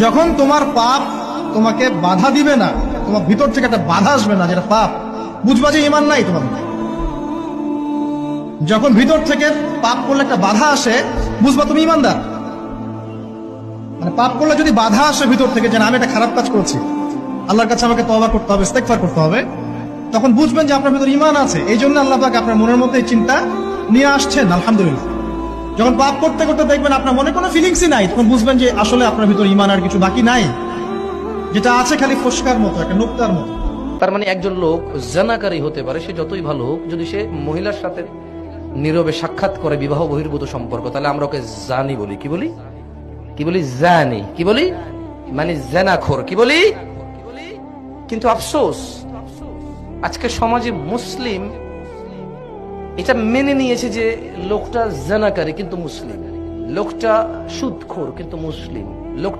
যখন তোমার পাপ তোমাকে বাধা দিবে না, তোমার ভিতর থেকে একটা বাধা আসবে না যেটা পাপ, বুঝবা যে ঈমান নাই তোমার মধ্যে। যখন ভিতর থেকে পাপ করলে একটা বাধা আসে, বুঝবা তুমি ঈমানদার। মানে পাপ করলে যদি বাধা আসে ভিতর থেকে যে না, আমি একটা খারাপ কাজ করছি, আল্লাহর কাছে আমাকে তওবা করতে হবে, ইস্তেগফার করতে হবে, তখন বুঝবেন যে আপনার ভিতর ঈমান আছে। এই জন্য আল্লাহ পাক আপনার মনের মধ্যে এই চিন্তা নিয়ে আসছেন। আলহামদুলিল্লাহ। যখন পাপ করতে করতে দেখবেন আপনার মনে কোনো ফিলিংসই নাই, তখন বুঝবেন যে আসলে আপনার ভিতর ঈমান আর কিছু বাকি নাই, যেটা আছে খালি ফসকার মতো, একটা নুক্তার মতো। তার মানে একজন লোক জানাকারী হতে পারে, সে যতই ভালো হোক, যদি সে মহিলার সাথে নীরবে সাক্ষাৎ করে বিবাহ বহির্ভূত সম্পর্ক, তাহলে আমরা ওকে জানি বলি। কি বলি? কি বলি? জানি। কি বলি? মানে জেনাখোর। কি বলি? কিন্তু আফসোস, আজকে সমাজে মুসলিম এটা মেনে নিয়েছে যে লোকটা জেনাকারী কিন্তু মুসলিম, লোকটা সুদখোর কিন্তু মুসলিম, লোক